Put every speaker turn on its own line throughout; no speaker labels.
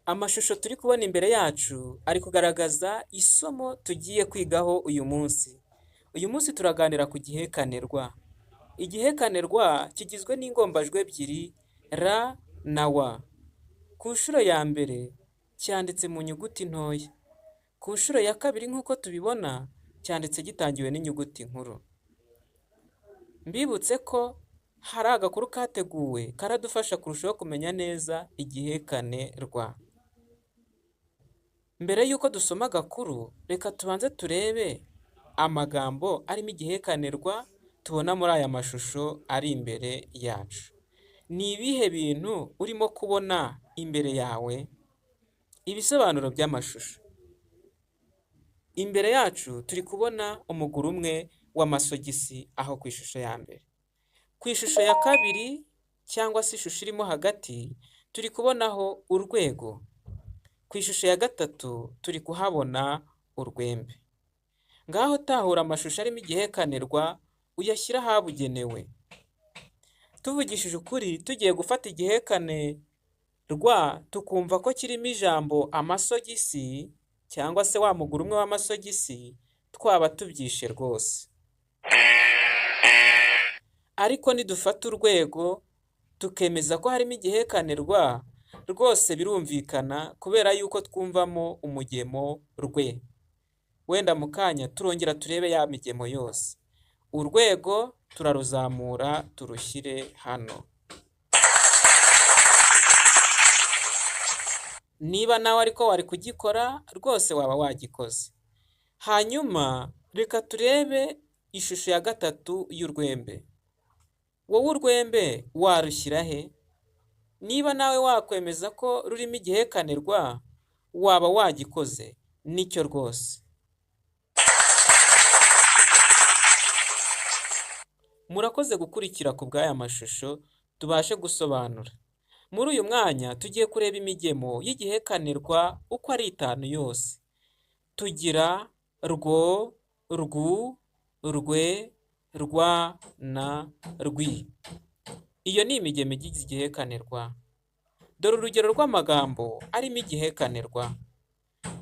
Amashusho turi kubona imbere yacu ari kugaragaza isomo tugiye kwigaho uyu munsi. Uyu munsi turaganira ku gihekanirwa. Igihekanirwa kigizwe n'ingombajwi ebyiri ra na wa. Ku nshuro ya mbere cyanditse mu nyuguti ntoya. Ku nshuro ya kabiri nk'uko tubibona cyanditse gitangiwe n'inyuguti nkuru. Mbibutse ko hari agakuru kateguwe karadufasha kurushaho kumenya neza igihekanirwa. Mbere y'uko dusoma agakuru, reka tubanze turebe amagambo arimo igihekanirwa tubona muri aya mashusho ari imbere yacu. Ni ibihe bintu urimo kubona imbere yawe? Ibisobanuro by'amashusho. Imbere yacu turi kubona umuguru umwe w'amasogisi aho ku ishusho ya mbere. Ku ishusho ya kabiri cyangwa se ishusho irimo hagati turi kubonaho urwego. Ku ishusho ya gatatu turi kuhabona urwembe. Ngaho tahura amashusho arimo igihekanirwa uyashyira ahabugenewe. Tuvugishije ukuri, tugiye gufata igihekanirwa tukumva ko kirimo ijambo amasogisi cyangwa se wa muguru umwe w'amasogisi, twaba tubyishe rwose. Ariko nidufata urwego tukemeza ko harimo igihekanirwa, rwose birumvikana kubera yuko twumvamo umugemo rwe. Wenda mu kanya turongera turebe ya migemo yose. Urwego turaruzamura turushyire hano. Niba nawe ariko wari kugikora rwose waba wagikoze. Hanyuma reka turebe ishusho ya gatatu y'urwembe. Wowe urwembe warushyira he? Niba nawe wakwemeza ko rurimo igihekanirwa waba wagikoze. Nicyo rwose. Murakoze gukurikira ku bw'aya mashusho tubashe gusobanura. Muri uyu mwanya tugiye kureba imigemo y'igihekanirwa uko ari 5 yose. Tugira rwo, rwu, rwe, rwa na rwi. Iyo ni imigemo igize igihekanirwa. Dore urugero rw'amagambo arimo igihekanirwa.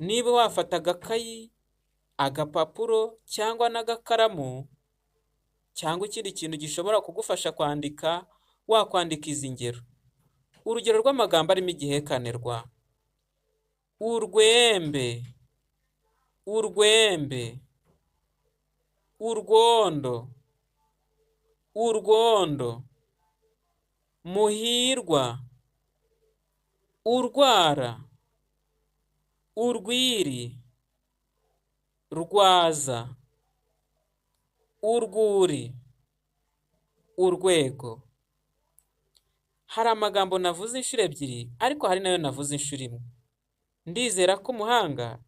Niba wafata agakayi, agapapuro cyangwa n'agakaramu cyangwa ikindi kintu gishobora kugufasha kwandika, wakwandika izi ngero. Urugero rw'amagambo arimo igihekanirwa: urwembe, urwembe, urwondo, urwondo, muhirwa, urwara, urwiri, rwaza, urwuri, urwego. Hari amagambo navuze inshuro ebyiri, ariko hari nayo navuze inshuro imwe. Ndizera ko umuhanga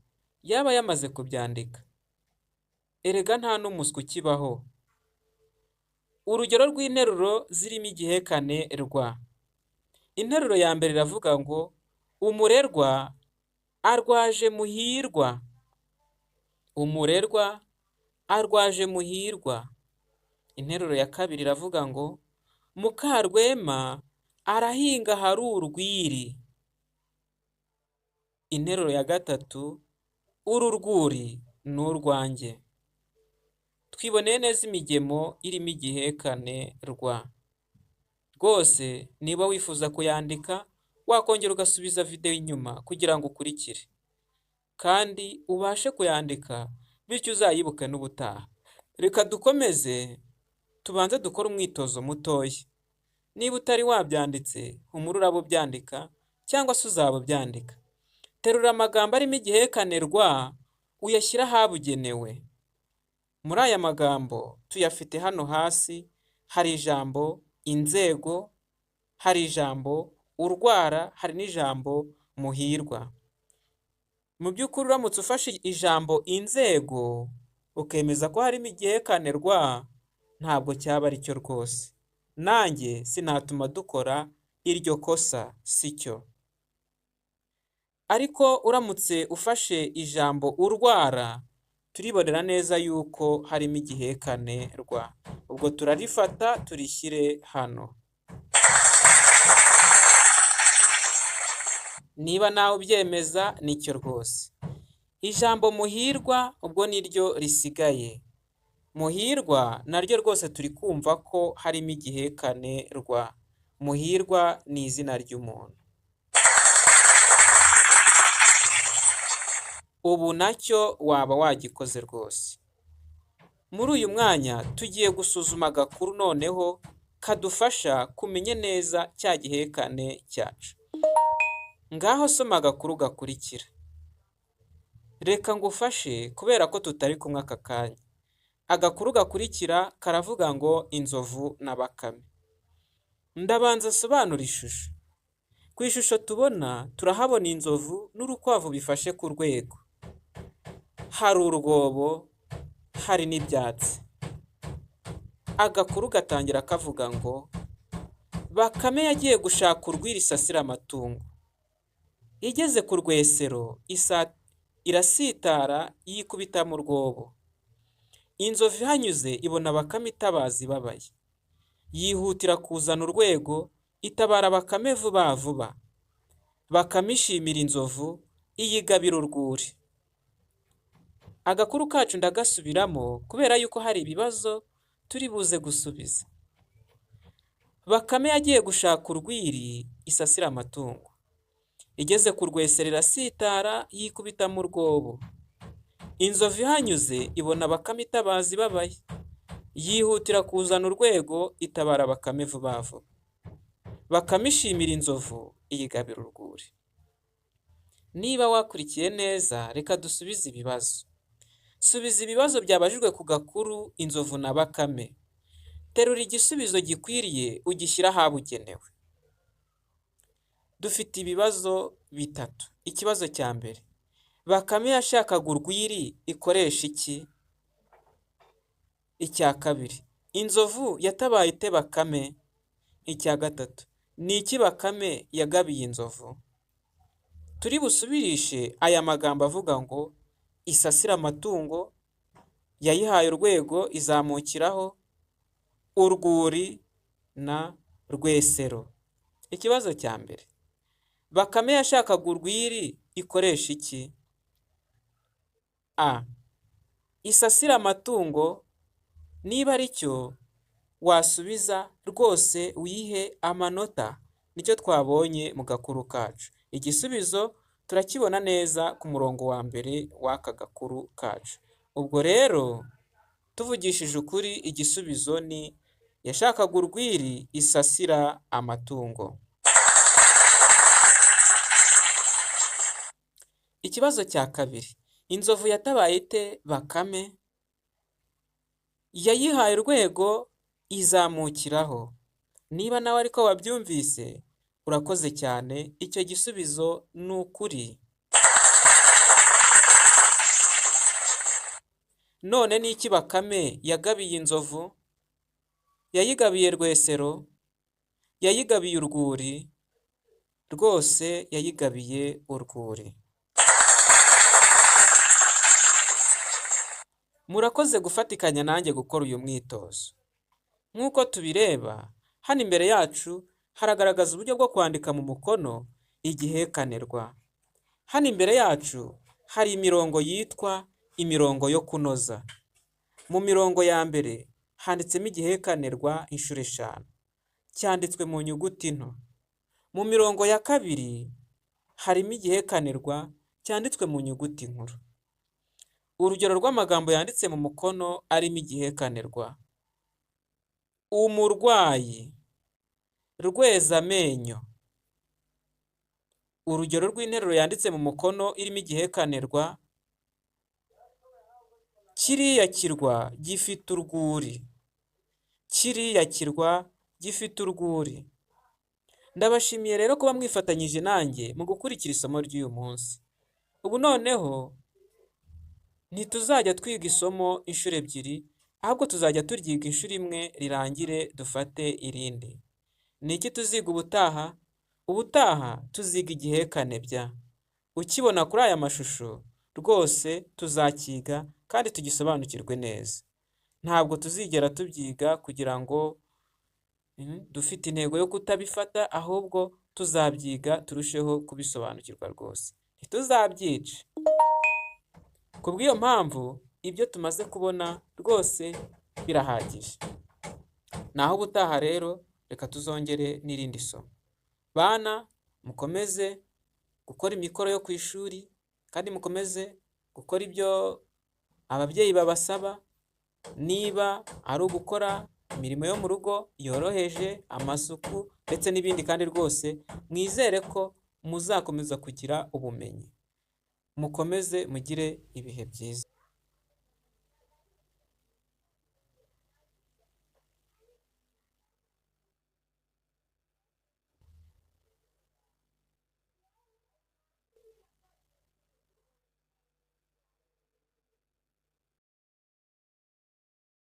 yaba yamaze kubyandika. Erega nta n'umuswa ukibaho. Urugero rw'interuro zirimo igihekanirwa. Interuro ya mbere iravuga ngo umurerwa arwaje muhirwa. Umurerwa arwaje muhirwa. Interuro ya kabiri iravuga ngo Mukarwema arahinga hari urwiri. Interuro ya gatatu uru rwuri ni urwanjye. Twiboneye neza imigemo irimo igihekanirwa. Rwose niba wifuza kuyandika wakongera ugasubiza video inyuma kugira ngo ukurikire kandi ubashe kuyandika, bityo uzayibuke n'ubutaha. Reka dukomeze tubanze dukora umwitozo mutoya. Niba utari wabyanditse humura uraba ubyandika cyangwa se uzaba ubyandika. Terura amagambo arimo igihekanirwa uyashyira ahabugenewe. Muri aya magambo tuyafite hano hasi hari ijambo inzego, hari ijambo urwara, hari n'ijambo muhirwa. Mu by'ukuri uramutse ufashe ijambo inzego ukemeza ko harimo igihekanirwa, ntabwo cyaba ari cyo rwose. Nanjye sinatuma dukora iryo kosa, si cyo. Ariko uramutse ufashe ijambo urwara, turibonera neza yuko harimo igihekanirwa. Ubwo turarifata turishyire hano. Niba nawe ubyemeza nicyo rwose. Ijambo muhirwa ubwo niryo risigaye. Muhirwa naryo rwose turi kumva ko harimo igihekane rwa. Muhirwa ni izina ry'umuntu. Ubu nacyo waba wagikoze rwose. Muri uyu mwanya tugiye gusuzuma agakuru noneho kadufasha kumenya neza cya gihekane cyacu. Ngaho soma agakuru gakurikira. Reka ngufashe kubera ko tutari kumwe aka kanya. Agakuru gakurikira karavuga ngo inzovu na bakame. Ndabanza sobanura ishusho. Ku ishusho tubona turahabona inzovu n'urukwavu bifashe ku rwego. Hari urwobo, hari n'ibyatsi. Agakuru gatangira kavuga ngo bakame yagiye gushaka urwiri isasira amatungo. Igeze ku rwesero irasitara yikubita mu rwobo. Inzovu ihanyuze ibona bakame itabaza ibabaye. Yihutira kuzana urwego itabara bakame vuba vuba. Bakame ishimira inzovu iyigabira urwuri. Agakuru kacu ndagasubiramo kubera yuko hari ibibazo turi buze gusubiza. Bakame yagiye gushaka urwiri isasira amatungo. Igeze ku rwesero irasitara yikubita mu rwobo. Inzovu ihanyuze ibona bakame itabaza ibabaye. Yihutira kuzana urwego itabara bakame vuba vuba. Bakame ishimira inzovu iyigabira urwuri. Niba wakurikiye neza reka dusubize ibibazo. Subiza ibibazo byabajijwe ku gakuru inzovu na bakame. Terura igisubizo gikwiriye ugishyira ahabugenewe. Dufite ibibazo bitatu. Ikibazo cya mbere. Bakame yashakaga urwiri ikoresha iki? Icya kabiri. Inzovu yatabaye ite bakame? Icya gatatu. Ni iki bakame yagabiye inzovu? Turi busubirishe aya magambo avuga ngo isasira amatungo, yayihaye urwego izamukiraho, urwuri na rwesero. Ikibazo cya mbere. Bakame yashakaga urwiri ikoresha iki? A. Isasira amatungo. Niba ari cyo wasubiza rwose wihe amanota. Nicyo twabonye mu gakuru kacu. Igisubizo turakibona neza ku murongo wa mbere w'aka gakuru kacu. Ubwo rero tuvugishije ukuri igisubizo ni yashakaga urwiri isasira amatungo. Ikibazo cya kabiri. Inzovu yatabaye ite bakame? Yayihaye urwego izamukiraho. Niba nawe ariko wabyumvise urakoze cyane, icyo gisubizo ni ukuri. None ni iki bakame yagabiye inzovu? Yayigabiye rwesero, yayigabiye urwuri, rwose yayigabiye urwuri. Murakoze gufatikanya nanjye gukora uyu mwitozo. Nk'uko tubireba, hano imbere yacu haragaragaza uburyo bwo kwandika mu mukono igihekanirwa. Hano imbere yacu hari imirongo yitwa imirongo yo kunoza. Mu mirongo ya mbere handitsemo igihekanirwa inshuro 5. Cyanditswe mu nyuguti nto. Mu mirongo ya kabiri harimo igihekanirwa cyanditswe mu nyuguti nkuru. Urugero rw'amagambo yanditse mu mukono arimo igihekanirwa: umurwayi, rwezamenyo. Urugero rw'interuro yanditse mu mukono irimo igihekanirwa: kiriya kirwa gifite urwuri. Kiriya kirwa gifite urwuri. Ndabashimiye rero kuba mwifatanyije nanjye mu gukurikira isomo ry'uyu munsi. Ubu noneho ntituzajya twiga isomo inshuro 2, ahubwo tuzajya turyiga inshuro 1 rirangire dufate irindi. Ni iki tuziga ubutaha? Ubutaha tuziga igihekane bya. Ukibona kuri aya mashusho rwose tuzakiga kandi tugisobanukirwe neza. Ntabwo tuzigera tubyiga kugira ngo dufite intego yo kutabifata, ahubwo tuzabyiga turusheho kubisobanukirwa rwose, ntituzabyice. Ku bw'iyo mpamvu ibyo tumaze kubona rwose birahagije. Naho ubutaha rero reka tuzongere n'irindi somo. Bana, mukomeze gukora imikoro yo ku ishuri kandi mukomeze gukora ibyo ababyeyi babasaba, niba ari ugukora imirimo yo mu rugo yoroheje, amasuku ndetse n'ibindi, kandi rwose mwizere ko muzakomeza kugira ubumenyi. Mukomeze mugire ibihe byiza.